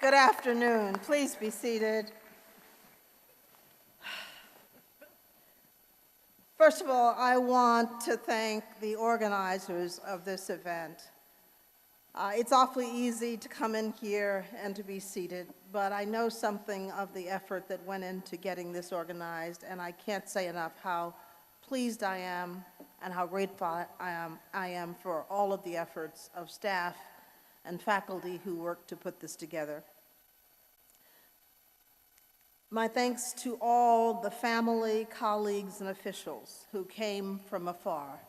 Good afternoon. Please be seated. First of all, I want to thank the organizers of this event. It's awfully easy to come in here and to be seated, but I know something of the effort that went into getting this organized, and I can't say enough how pleased I am and how grateful I am for all of the efforts of staff and faculty who worked to put this together. My thanks to all the family, colleagues, and officials who came from afar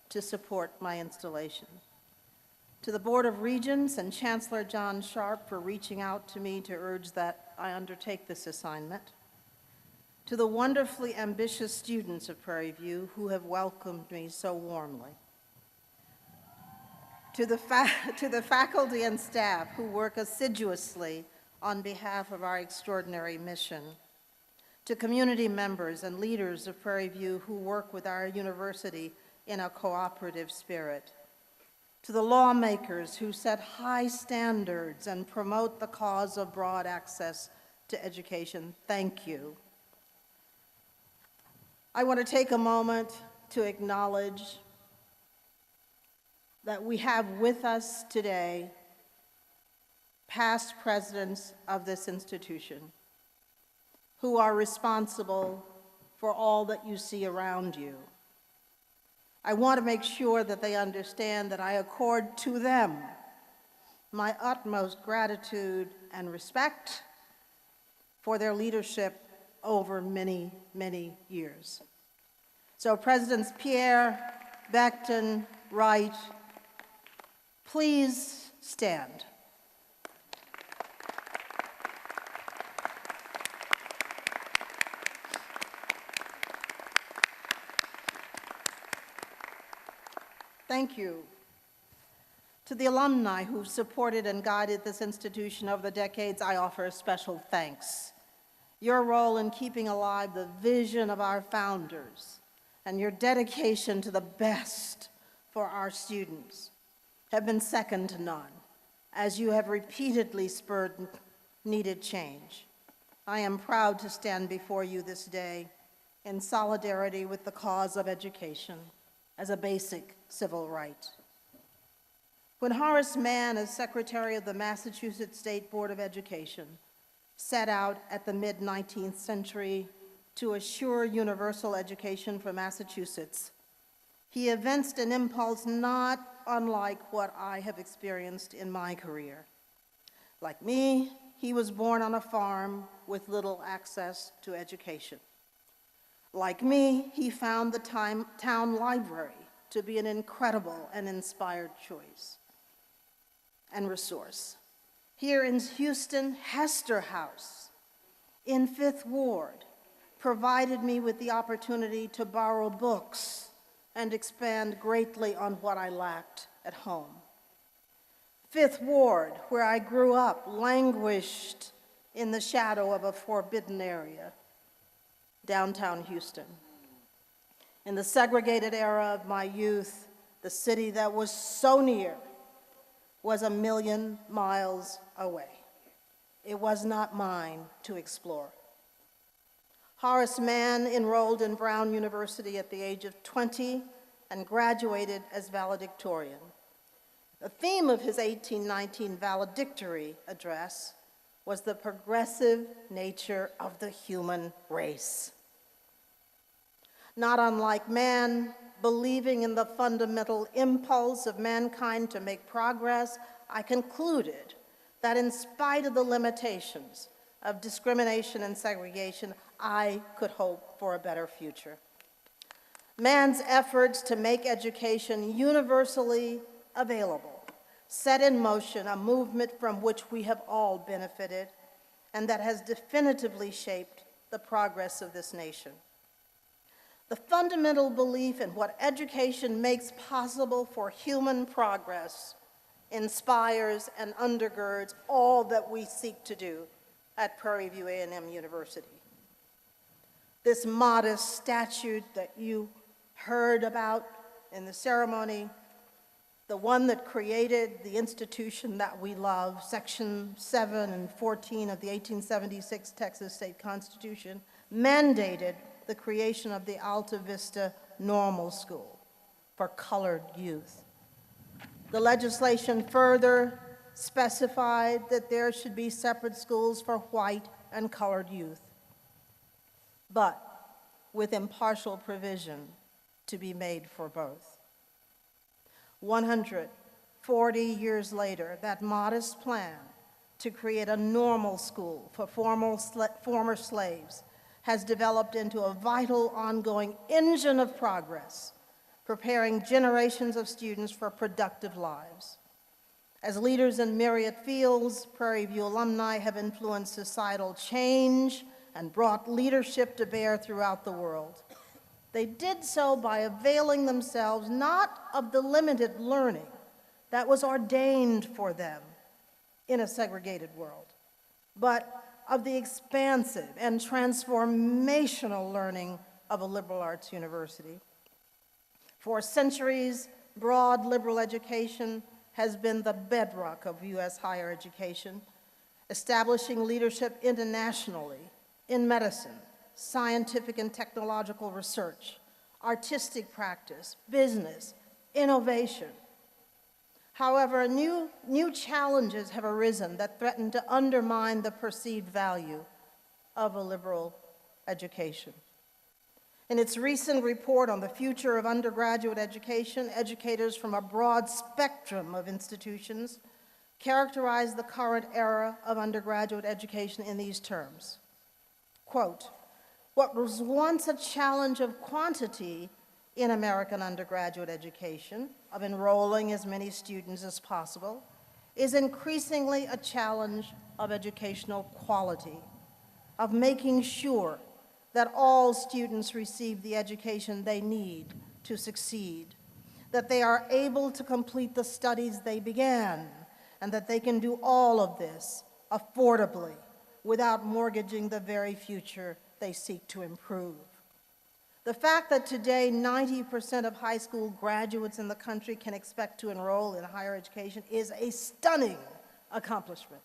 to support my installation. To the Board of Regents and Chancellor John Sharp for reaching out to me to urge that I undertake this assignment. To the wonderfully ambitious students of Prairie View who have welcomed me so warmly. To the faculty and staff who work assiduously on behalf of our extraordinary mission, to community members and leaders of Prairie View who work with our university in a cooperative spirit, to the lawmakers who set high standards and promote the cause of broad access to education, thank you. I want to take a moment to acknowledge that we have with us today past presidents of this institution who are responsible for all that you see around you. I want to make sure that they understand that I accord to them my utmost gratitude and respect for their leadership over many, many years. So Presidents Pierre, Becton, Wright, please stand. Thank you. To the alumni who supported and guided this institution over the decades, I offer a special thanks. Your role in keeping alive the vision of our founders and your dedication to the best for our students have been second to none, as you have repeatedly spurred needed change. I am proud to stand before you this day in solidarity with the cause of education as a basic civil right. When Horace Mann, as Secretary of the Massachusetts State Board of Education, set out at the mid-19th century to assure universal education for Massachusetts, he evinced an impulse not unlike what I have experienced in my career. Like me, he was born on a farm with little access to education. Like me, he found the town library to be an incredible and inspired choice and resource. Here in Houston, Hester House in 5th Ward provided me with the opportunity to borrow books and expand greatly on what I lacked at home. 5th Ward, where I grew up, languished in the shadow of a forbidden area, downtown Houston. In the segregated era of my youth, the city that was so near was 1,000,000 miles away. It was not mine to explore. Horace Mann enrolled in Brown University at the age of 20 and graduated as valedictorian. The theme of his 1819 valedictory address was the progressive nature of the human race. Not unlike Mann, believing in the fundamental impulse of mankind to make progress, I concluded that in spite of the limitations of discrimination and segregation, I could hope for a better future. Mann's efforts to make education universally available set in motion a movement from which we have all benefited and that has definitively shaped the progress of this nation. The fundamental belief in what education makes possible for human progress inspires and undergirds all that we seek to do at Prairie View A&M University. This modest statute that you heard about in the ceremony the one that created the institution that we love, Section 7 and 14 of the 1876 Texas State Constitution, mandated the creation of the Alta Vista Normal School for colored youth. The legislation further specified that there should be separate schools for white and colored youth, but with impartial provision to be made for both. 140 years later, that modest plan to create a normal school for former slaves has developed into a vital, ongoing engine of progress, preparing generations of students for productive lives. As leaders in myriad fields, Prairie View alumni have influenced societal change and brought leadership to bear throughout the world. They did so by availing themselves not of the limited learning that was ordained for them in a segregated world, but of the expansive and transformational learning of a liberal arts university. For centuries, broad liberal education has been the bedrock of U.S. higher education, establishing leadership internationally in medicine, scientific and technological research, artistic practice, business, innovation. However, new challenges have arisen that threaten to undermine the perceived value of a liberal education. In its recent report on the future of undergraduate education, educators from a broad spectrum of institutions characterize the current era of undergraduate education in these terms. Quote, "What was once a challenge of quantity in American undergraduate education, of enrolling as many students as possible, is increasingly a challenge of educational quality, of making sure that all students receive the education they need to succeed, that they are able to complete the studies they began, and that they can do all of this affordably without mortgaging the very future they seek to improve." The fact that today 90% of high school graduates in the country can expect to enroll in higher education is a stunning accomplishment.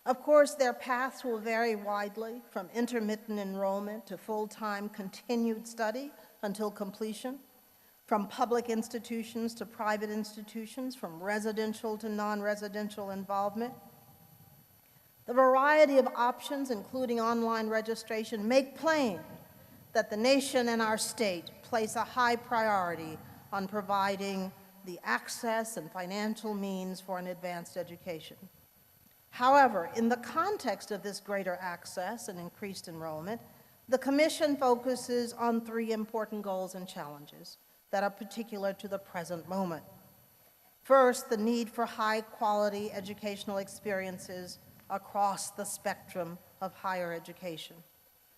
Of course, their paths will vary widely, from intermittent enrollment to full-time continued study until completion, from public institutions to private institutions, from residential to non-residential involvement. The variety of options, including online registration, make plain that the nation and our state place a high priority on providing the access and financial means for an advanced education. However, in the context of this greater access and increased enrollment, the Commission focuses on three important goals and challenges that are particular to the present moment. First, the need for high-quality educational experiences across the spectrum of higher education.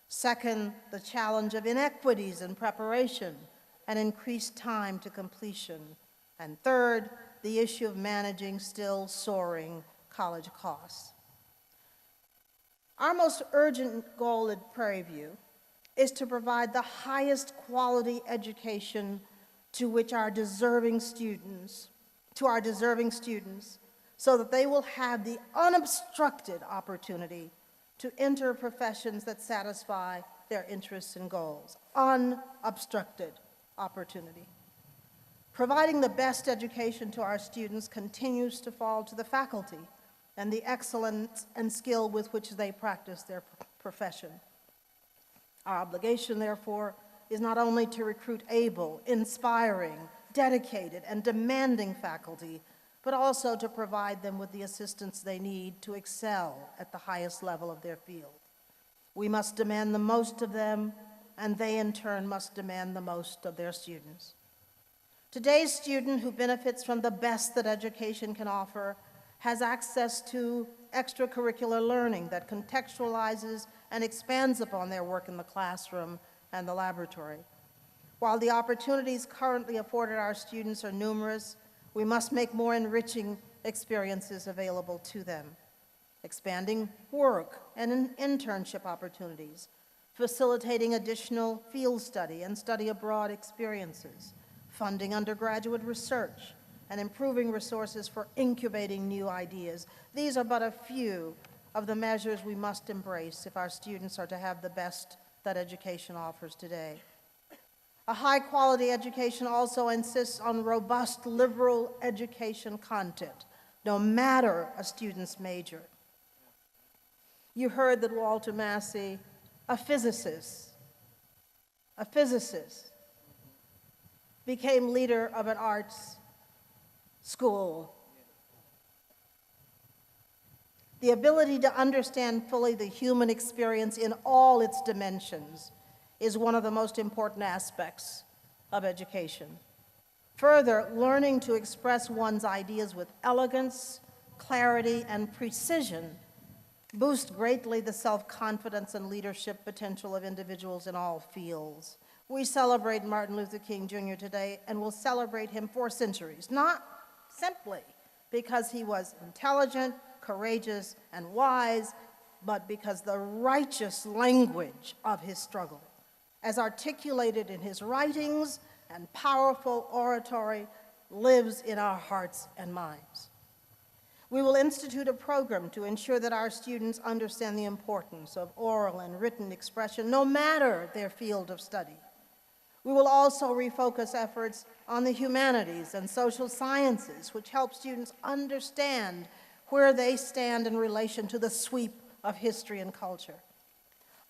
Second, the challenge of inequities in preparation and increased time to completion. And third, the issue of managing still soaring college costs. Our most urgent goal at Prairie View is to provide the highest quality education to our deserving students, so that they will have the unobstructed opportunity to enter professions that satisfy their interests and goals. Unobstructed opportunity. Providing the best education to our students continues to fall to the faculty and the excellence and skill with which they practice their profession. Our obligation, therefore, is not only to recruit able, inspiring, dedicated, and demanding faculty, but also to provide them with the assistance they need to excel at the highest level of their field. We must demand the most of them, and they in turn must demand the most of their students. Today's student who benefits from the best that education can offer has access to extracurricular learning that contextualizes and expands upon their work in the classroom and the laboratory. While the opportunities currently afforded our students are numerous, we must make more enriching experiences available to them, expanding work and internship opportunities, facilitating additional field study and study abroad experiences, funding undergraduate research, and improving resources for incubating new ideas. These are but a few of the measures we must embrace if our students are to have the best that education offers today. A high-quality education also insists on robust liberal education content, no matter a student's major. You heard that Walter Massey, a physicist, became leader of an arts school. The ability to understand fully the human experience in all its dimensions is one of the most important aspects of education. Further, learning to express one's ideas with elegance, clarity, and precision boosts greatly the self-confidence and leadership potential of individuals in all fields. We celebrate Martin Luther King Jr. today, and will celebrate him for centuries, not simply because he was intelligent, courageous, and wise, but because the righteous language of his struggle, as articulated in his writings and powerful oratory, lives in our hearts and minds. We will institute a program to ensure that our students understand the importance of oral and written expression, no matter their field of study. We will also refocus efforts on the humanities and social sciences, which help students understand where they stand in relation to the sweep of history and culture.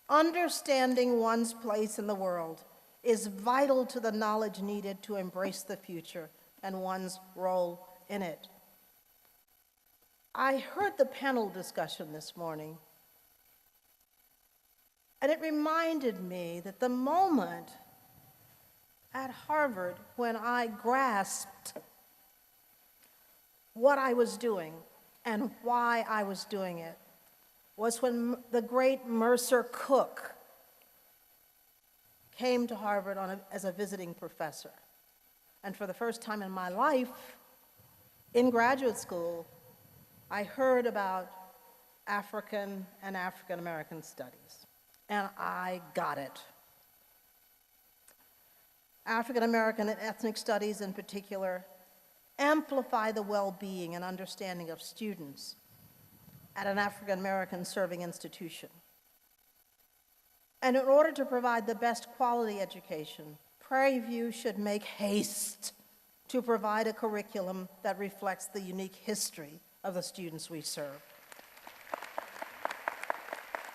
Understanding one's place in the world is vital to the knowledge needed to embrace the future and one's role in it. I heard the panel discussion this morning, and it reminded me that the moment at Harvard when I grasped what I was doing and why I was doing it was when the great Mercer Cook came to Harvard as a visiting professor. And for the first time in my life, in graduate school, I heard about African and African American studies, and I got it. African American and ethnic studies in particular amplify the well-being and understanding of students at an African American serving institution. And in order to provide the best quality education, Prairie View should make haste to provide a curriculum that reflects the unique history of the students we serve.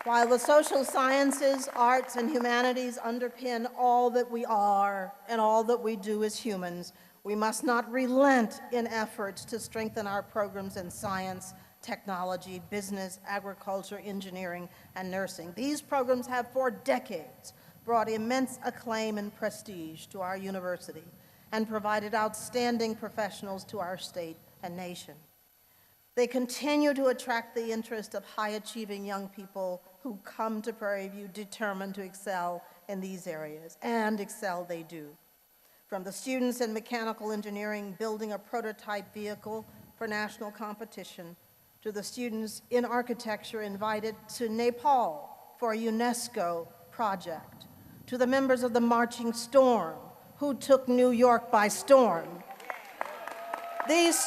While the social sciences, arts, and humanities underpin all that we are and all that we do as humans, we must not relent in efforts to strengthen our programs in science, technology, business, agriculture, engineering, and nursing. These programs have for decades brought immense acclaim and prestige to our university and provided outstanding professionals to our state and nation. They continue to attract the interest of high-achieving young people who come to Prairie View determined to excel in these areas, and excel they do. From the students in mechanical engineering building a prototype vehicle for national competition, to the students in architecture invited to Nepal for a UNESCO project, to the members of the Marching Storm who took New York by storm. These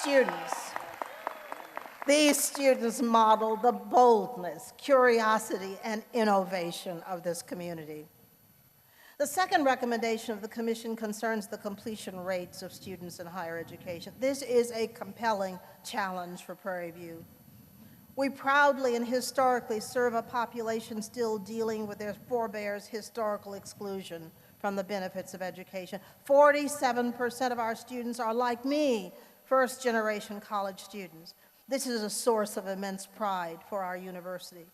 students model the boldness, curiosity, and innovation of this community. The second recommendation of the Commission concerns the completion rates of students in higher education. This is a compelling challenge for Prairie View. We proudly and historically serve a population still dealing with their forebears' historical exclusion from the benefits of education. 47% of our students are, like me, first-generation college students. This is a source of immense pride for our university.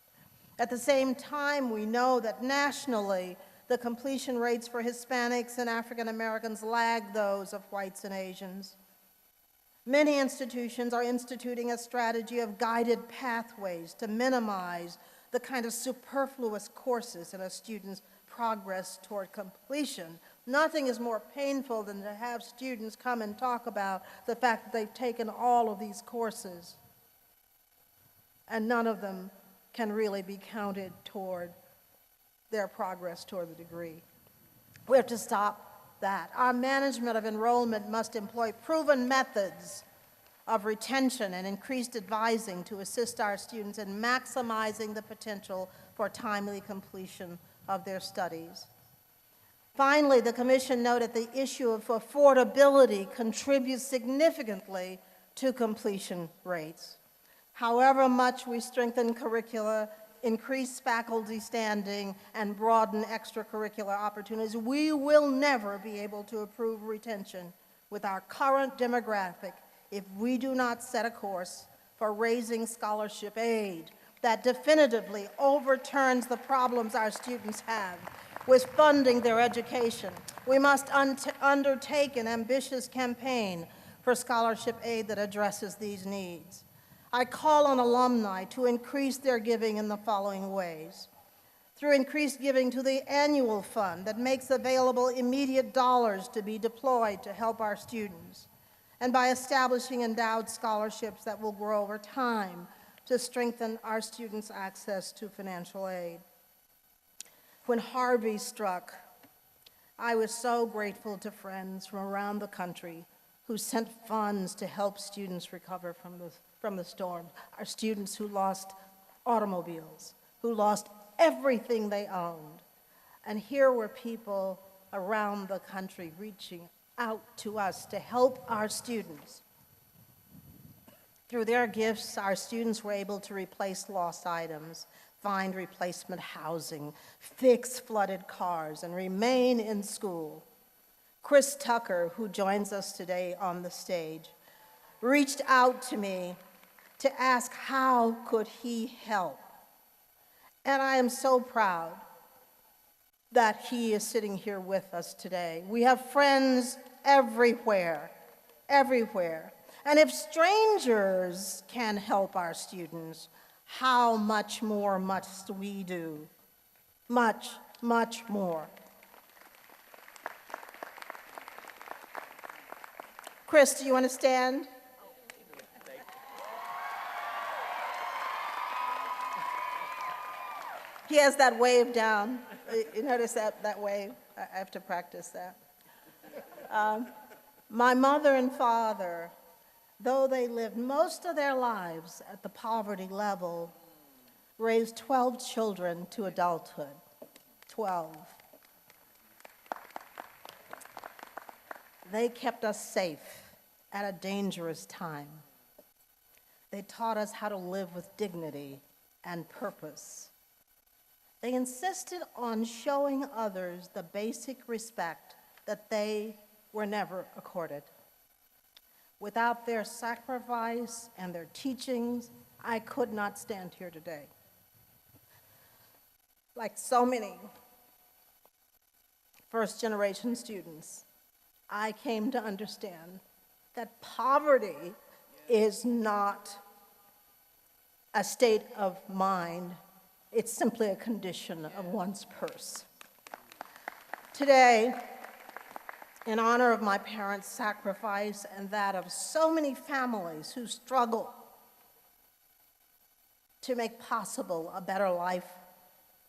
At the same time, we know that nationally, the completion rates for Hispanics and African Americans lag those of whites and Asians. Many institutions are instituting a strategy of guided pathways to minimize the kind of superfluous courses in a student's progress toward completion. Nothing is more painful than to have students come and talk about the fact that they've taken all of these courses and none of them can really be counted toward their progress toward the degree. We have to stop that. Our management of enrollment must employ proven methods of retention and increased advising to assist our students in maximizing the potential for timely completion of their studies. Finally, the Commission noted the issue of affordability contributes significantly to completion rates. However much we strengthen curricula, increase faculty standing, and broaden extracurricular opportunities, we will never be able to improve retention with our current demographic if we do not set a course for raising scholarship aid that definitively overturns the problems our students have with funding their education. We must undertake an ambitious campaign for scholarship aid that addresses these needs. I call on alumni to increase their giving in the following ways. Through increased giving to the annual fund that makes available immediate dollars to be deployed to help our students, and by establishing endowed scholarships that will grow over time to strengthen our students' access to financial aid. When Harvey struck, I was so grateful to friends from around the country who sent funds to help students recover from the storm. Our students who lost automobiles, who lost everything they owned. And here were people around the country reaching out to us to help our students. Through their gifts, our students were able to replace lost items, find replacement housing, fix flooded cars, and remain in school. Chris Tucker, who joins us today on the stage, reached out to me to ask how could he help. And I am so proud that he is sitting here with us today. We have friends everywhere, everywhere. And if strangers can help our students, how much more must we do? Much, much more. Chris, do you want to stand? He has that wave down. You notice that wave? I have to practice that. My mother and father, though they lived most of their lives at the poverty level, raised 12 children to adulthood. 12. They kept us safe at a dangerous time. They taught us how to live with dignity and purpose. They insisted on showing others the basic respect that they were never accorded. Without their sacrifice and their teachings, I could not stand here today. Like so many first-generation students, I came to understand that poverty is not a state of mind. It's simply a condition of one's purse. Today, in honor of my parents' sacrifice and that of so many families who struggle to make possible a better life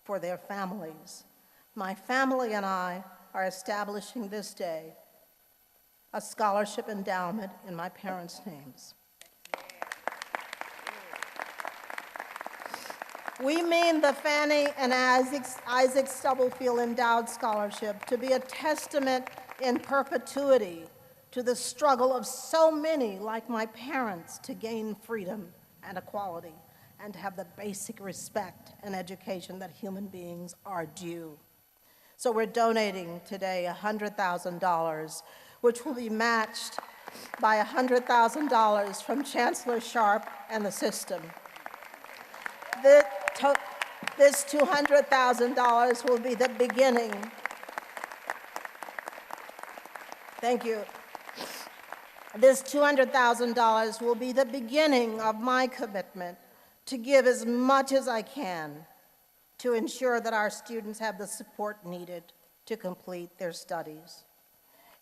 for their families, my family and I are establishing this day a scholarship endowment in my parents' names. We mean the Fannie and Isaac Stubblefield Endowed Scholarship to be a testament in perpetuity to the struggle of so many like my parents to gain freedom and equality and to have the basic respect and education that human beings are due. So we're donating today $100,000, which will be matched by $100,000 from Chancellor Sharp and the system. This $200,000 will be the beginning. Thank you. This $200,000 will be the beginning of my commitment to give as much as I can to ensure that our students have the support needed to complete their studies.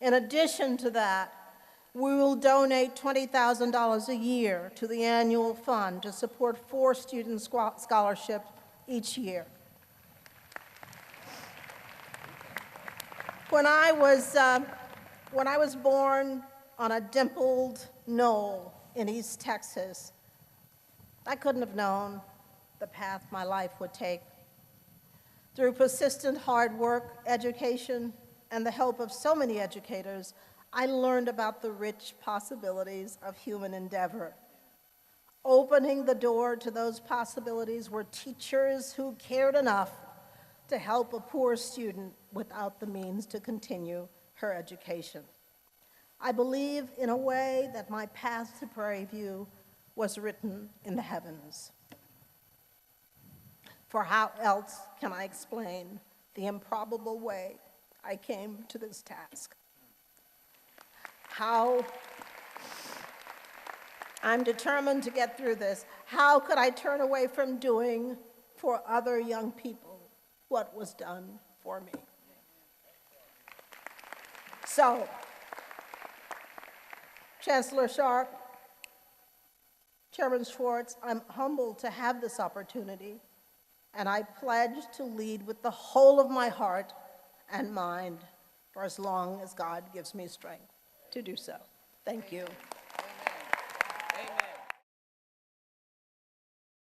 In addition to that, we will donate $20,000 a year to the annual fund to support 4 student scholarships each year. When I was born on a dimpled knoll in East Texas, I couldn't have known the path my life would take. Through persistent hard work, education, and the help of so many educators, I learned about the rich possibilities of human endeavor. Opening the door to those possibilities were teachers who cared enough to help a poor student without the means to continue her education. I believe, in a way, that my path to Prairie View was written in the heavens. For how else can I explain the improbable way I came to this task? I'm determined to get through this. How could I turn away from doing for other young people what was done for me? So, Chancellor Sharp, Chairman Schwartz, I'm humbled to have this opportunity, and I pledge to lead with the whole of my heart and mind for as long as God gives me strength to do so. Thank you.